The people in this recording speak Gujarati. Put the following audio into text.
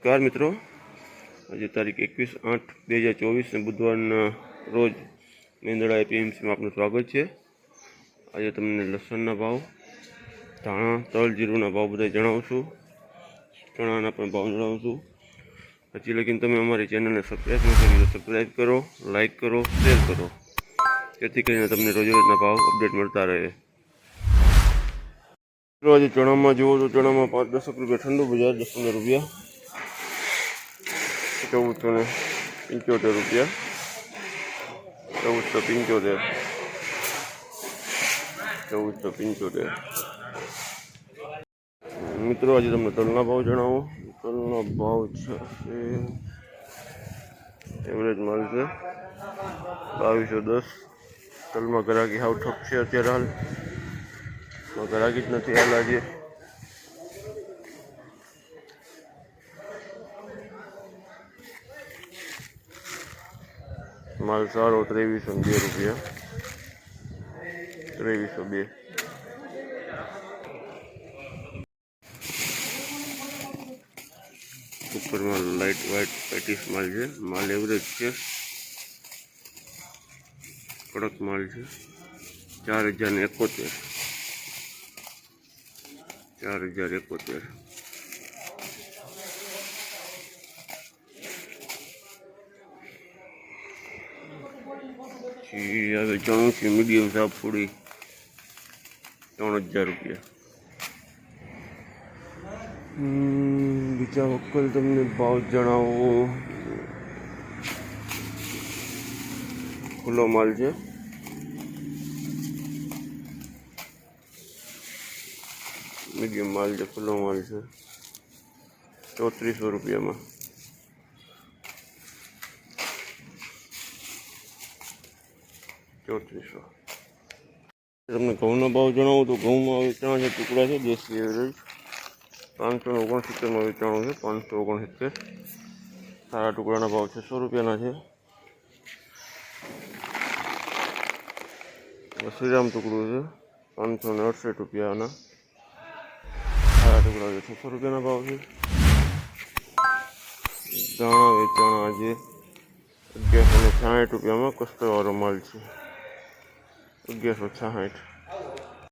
નમસ્કાર મિત્રો, આજે તારીખ 21/8/2024 બુધવારના રોજ મેંદડા એપીએમસીમાં આપનું સ્વાગત છે। આજે તમને લસણના ભાવ, ધાણા, તલ, જીરુંના ભાવ બધા જણાવું છું, ચણાના પણ ભાવ જણાવું છું। હજી લગીને તમે અમારી ચેનલને સબસ્ક્રાઈબ ન કરી તો સબસ્ક્રાઈબ કરો, લાઇક કરો, શેર કરો, જેથી કરીને તમને રોજના ભાવ અપડેટ મળતા રહે। આજે ચણામાં જુઓ તો ચણામાં 5-10 રૂપિયા ઠંડુ બજાર, 10-15 રૂપિયા, 1475 રૂપિયા, 1475। મિત્રો આજે તમને તલના ભાવ જણાવો। તલનો ભાવ છે એવરેજ માલ છે 2210। તલમાં ગ્રાહકી હાવ ઠપ છે અત્યારે હાલ, ગ્રાહકી જ નથી હાલ આજે। માલ સારો 2302 રૂપિયા, 2302। ઉપરમાં લાઇટ વ્હાઇટ પેટીસ માલ છે, માલ એવરેજ છે, કડક માલ છે, 4071। 4071। હવે ચણું છે મીડિયમ સાફ પૂરી 3000 રૂપિયા। બીજા વકલ તમને ભાવ જણાવો। ખુલ્લો માલ છે, મીડિયમ માલ છે, ખુલ્લો માલ છે 3400 રૂપિયામાં। 3400। તમને ઘઉંનો ભાવ જણાવું તો ઘઉંમાં વેચાણ છે, ટુકડા છે દેશી એવરેજ 569માં વેચાણું છે, 569। સારા ટુકડાના ભાવ 600 રૂપિયાના છે। શ્રીરામ ટુકડું છે 568 રૂપિયાના, સારા ટુકડા છે, 600 રૂપિયાના ભાવ છે। દાણા વેચાણ આજે 1160 રૂપિયામાં, કસ્તરવાળો માલ છે 1160।